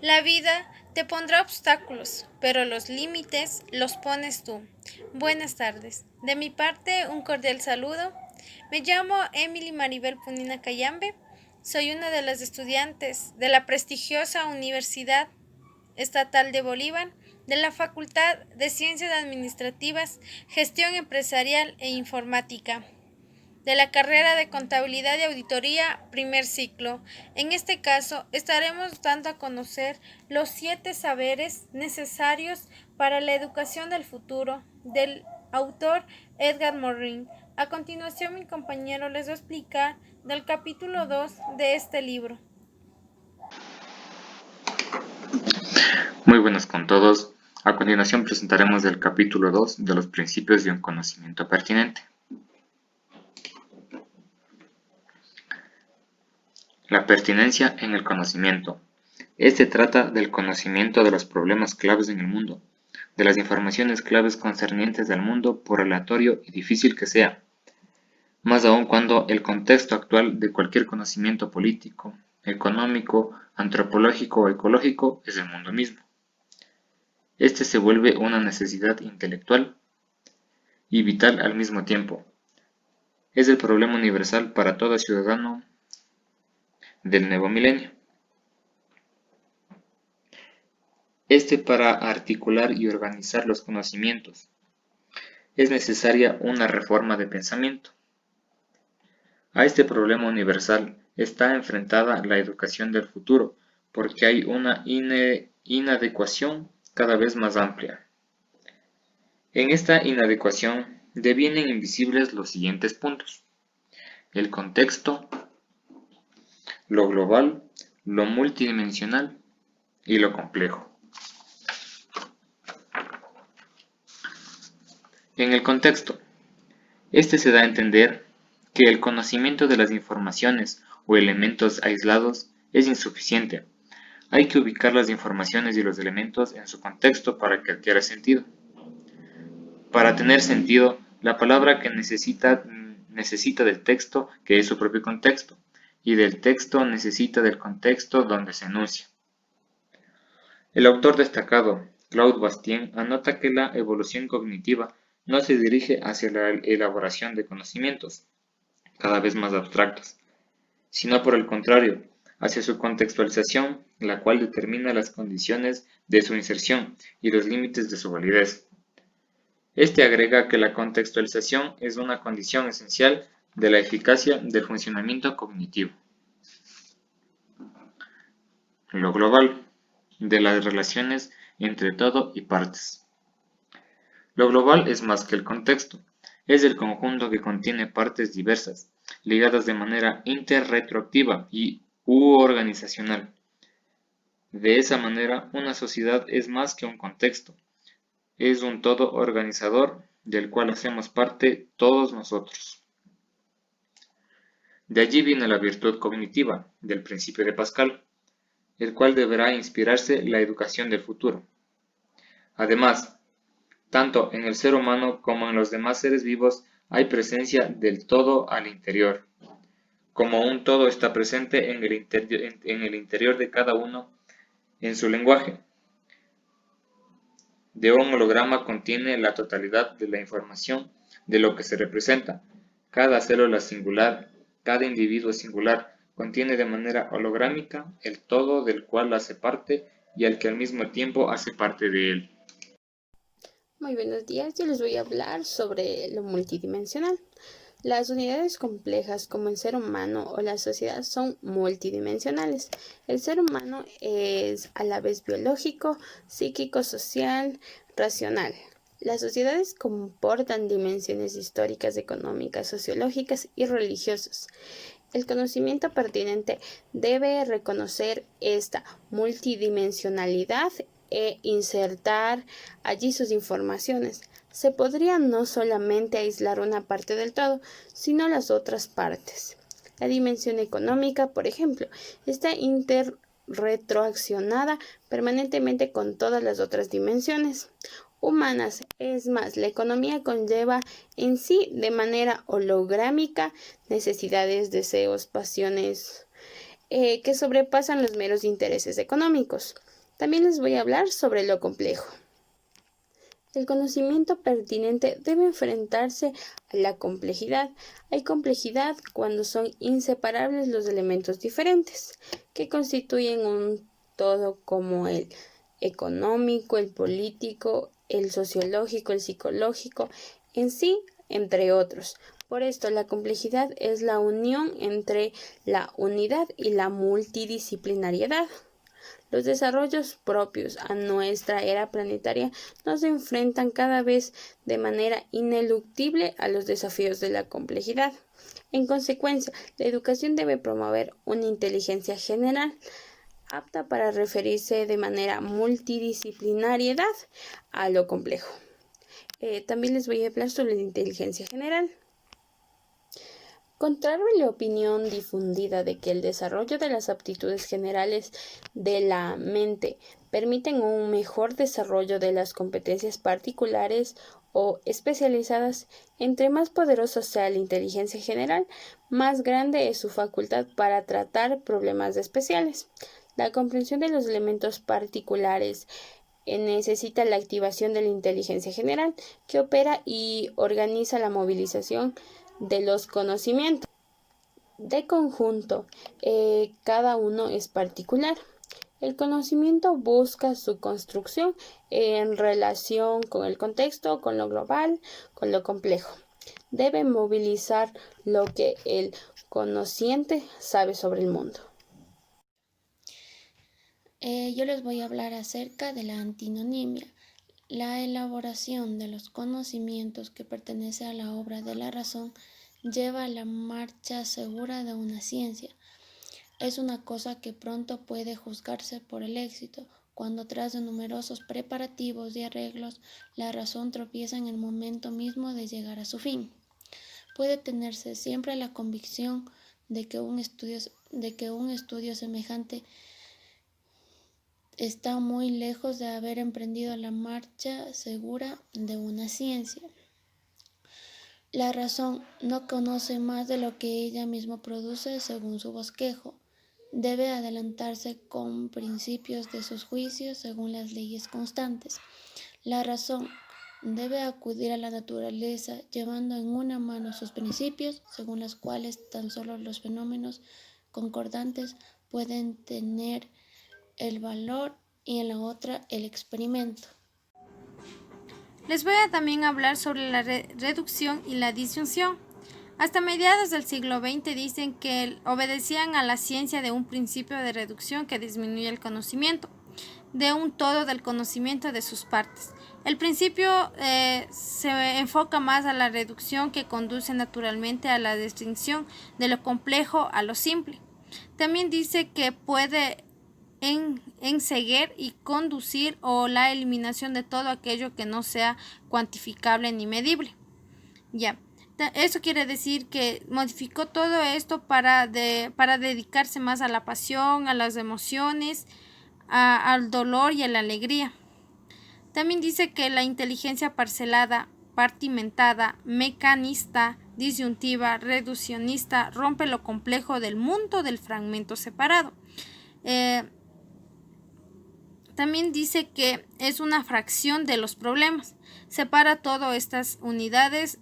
La vida te pondrá obstáculos, pero los límites los pones tú. Buenas tardes. De mi parte, un cordial saludo. Me llamo Emily Maribel Punina Cayambe. Soy una de las estudiantes de la prestigiosa Universidad Estatal de Bolívar, de la Facultad de Ciencias Administrativas, Gestión Empresarial e Informática, de la carrera de Contabilidad y Auditoría, primer ciclo. En este caso, estaremos dando a conocer los 7 saberes necesarios para la educación del futuro, del autor Edgar Morin. A continuación, mi compañero les va a explicar del capítulo 2 de este libro. Muy buenas con todos. A continuación presentaremos el capítulo 2 de los principios de un conocimiento pertinente. La pertinencia en el conocimiento. Este trata del conocimiento de los problemas claves en el mundo, de las informaciones claves concernientes al mundo, por aleatorio y difícil que sea, más aún cuando el contexto actual de cualquier conocimiento político, económico, antropológico o ecológico es el mundo mismo. Este se vuelve una necesidad intelectual y vital al mismo tiempo. Es el problema universal para todo ciudadano del nuevo milenio. Para articular y organizar los conocimientos, es necesaria una reforma de pensamiento. A este problema universal está enfrentada la educación del futuro, porque hay una inadecuación cada vez más amplia. En esta inadecuación devienen invisibles los siguientes puntos: el contexto, lo global, lo multidimensional y lo complejo. En el contexto, se da a entender que el conocimiento de las informaciones o elementos aislados es insuficiente. Hay que ubicar las informaciones y los elementos en su contexto para que adquiera sentido. Para tener sentido, la palabra que necesita del texto, que es su propio contexto, y del texto necesita del contexto donde se enuncia. El autor destacado, Claude Bastien, anota que la evolución cognitiva no se dirige hacia la elaboración de conocimientos, cada vez más abstractos, sino por el contrario, hacia su contextualización, la cual determina las condiciones de su inserción y los límites de su validez. Agrega que la contextualización es una condición esencial de la eficacia del funcionamiento cognitivo. Lo global, de las relaciones entre todo y partes. Lo global es más que el contexto, es el conjunto que contiene partes diversas, ligadas de manera interretroactiva u organizacional. De esa manera, una sociedad es más que un contexto, es un todo organizador del cual hacemos parte todos nosotros. De allí viene la virtud cognitiva del principio de Pascal, el cual deberá inspirarse la educación del futuro. Además, tanto en el ser humano como en los demás seres vivos hay presencia del todo al interior. Como un todo está presente en el interior de cada uno en su lenguaje. De un holograma contiene la totalidad de la información de lo que se representa. Cada célula singular, cada individuo singular, contiene de manera holográmica el todo del cual hace parte y al que al mismo tiempo hace parte de él. Muy buenos días, yo les voy a hablar sobre lo multidimensional. Las unidades complejas como el ser humano o la sociedad son multidimensionales. El ser humano es a la vez biológico, psíquico, social, racional. Las sociedades comportan dimensiones históricas, económicas, sociológicas y religiosas. El conocimiento pertinente debe reconocer esta multidimensionalidad e insertar allí sus informaciones. Se podría no solamente aislar una parte del todo, sino las otras partes. La dimensión económica, por ejemplo, está interretroaccionada permanentemente con todas las otras dimensiones humanas. Es más, la economía conlleva en sí de manera holográmica necesidades, deseos, pasiones que sobrepasan los meros intereses económicos. También les voy a hablar sobre lo complejo. El conocimiento pertinente debe enfrentarse a la complejidad. Hay complejidad cuando son inseparables los elementos diferentes que constituyen un todo, como el económico, el político, el sociológico, el psicológico, en sí, entre otros. Por esto, la complejidad es la unión entre la unidad y la multidisciplinariedad. Los desarrollos propios a nuestra era planetaria nos enfrentan cada vez de manera ineluctible a los desafíos de la complejidad. En consecuencia, la educación debe promover una inteligencia general apta para referirse de manera multidisciplinariedad a lo complejo. También les voy a hablar sobre la inteligencia general. Contrario a la opinión difundida de que el desarrollo de las aptitudes generales de la mente permiten un mejor desarrollo de las competencias particulares o especializadas, entre más poderosa sea la inteligencia general, más grande es su facultad para tratar problemas especiales. La comprensión de los elementos particulares necesita la activación de la inteligencia general, que opera y organiza la movilización de los conocimientos. De conjunto, cada uno es particular. El conocimiento busca su construcción en relación con el contexto, con lo global, con lo complejo. Debe movilizar lo que el conociente sabe sobre el mundo. Yo les voy a hablar acerca de la antinomia, la elaboración de los conocimientos que pertenece a la obra de la razón lleva a la marcha segura de una ciencia. Es una cosa que pronto puede juzgarse por el éxito, cuando tras de numerosos preparativos y arreglos, la razón tropieza en el momento mismo de llegar a su fin. Puede tenerse siempre la convicción de que un estudio semejante está muy lejos de haber emprendido la marcha segura de una ciencia. La razón no conoce más de lo que ella misma produce según su bosquejo. Debe adelantarse con principios de sus juicios según las leyes constantes. La razón debe acudir a la naturaleza llevando en una mano sus principios, según las cuales tan solo los fenómenos concordantes pueden tener el valor y en la otra el experimento. Les voy a también hablar sobre la reducción y la disyunción. Hasta mediados del siglo XX dicen que obedecían a la ciencia de un principio de reducción que disminuye el conocimiento, de un todo del conocimiento de sus partes. El principio se enfoca más a la reducción que conduce naturalmente a la distinción de lo complejo a lo simple. También dice que puede enseguir y conducir o la eliminación de todo aquello que no sea cuantificable ni medible. Eso quiere decir que modificó todo esto para dedicarse más a la pasión, a las emociones, al dolor y a la alegría. También dice que la inteligencia parcelada, partimentada, mecanista, disyuntiva, reduccionista, rompe lo complejo del mundo del fragmento separado. También dice que es una fracción de los problemas. Separa todas estas unidades,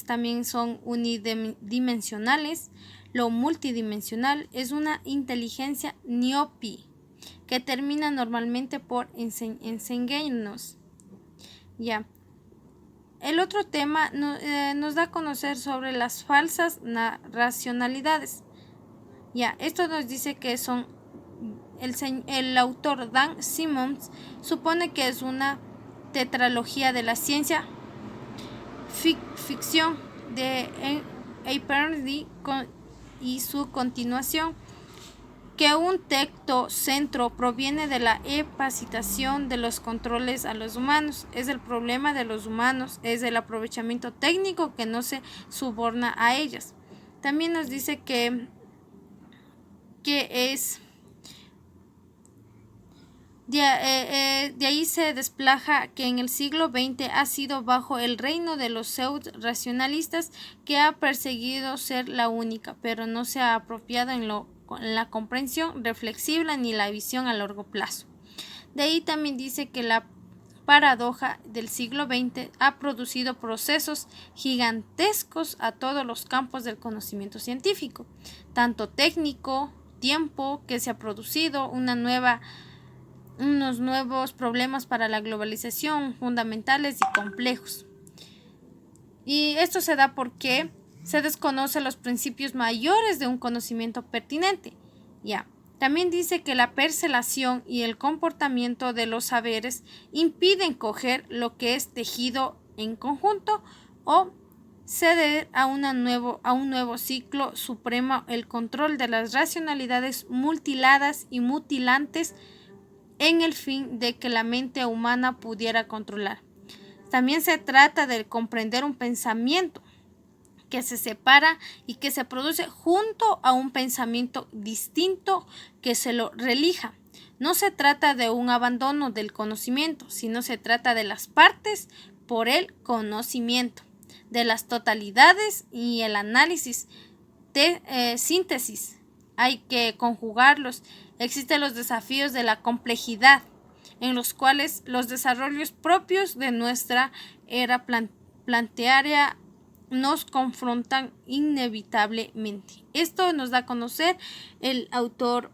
también son unidimensionales. Lo multidimensional es una inteligencia NIOPI, que termina normalmente por enseñarnos. El otro tema nos da a conocer sobre las falsas racionalidades. Esto nos dice que son el autor Dan Simmons supone que es una tetralogía de la ciencia ficción de Hyperion y su continuación, que un texto centro proviene de la capacitación de los controles a los humanos. Es el problema de los humanos, es el aprovechamiento técnico que no se suborna a ellas. También nos dice que es de ahí se desplaja que en el siglo XX ha sido bajo el reino de los pseudo-racionalistas que ha perseguido ser la única, pero no se ha apropiado en la comprensión reflexiva ni la visión a largo plazo. De ahí también dice que la paradoja del siglo XX ha producido procesos gigantescos a todos los campos del conocimiento científico, tanto técnico, tiempo que se ha producido, unos nuevos problemas para la globalización fundamentales y complejos. Y esto se da porque se desconocen los principios mayores de un conocimiento pertinente. Ya. También dice que la percelación y el comportamiento de los saberes impiden coger lo que es tejido en conjunto o ceder a un nuevo ciclo supremo el control de las racionalidades mutiladas y mutilantes en el fin de que la mente humana pudiera controlar. También se trata de comprender un pensamiento que se separa y que se produce junto a un pensamiento distinto que se lo relija. No se trata de un abandono del conocimiento, sino se trata de las partes por el conocimiento, de las totalidades y el análisis de síntesis. Hay que conjugarlos. Existen los desafíos de la complejidad, en los cuales los desarrollos propios de nuestra era planetaria nos confrontan inevitablemente. Esto nos da a conocer el autor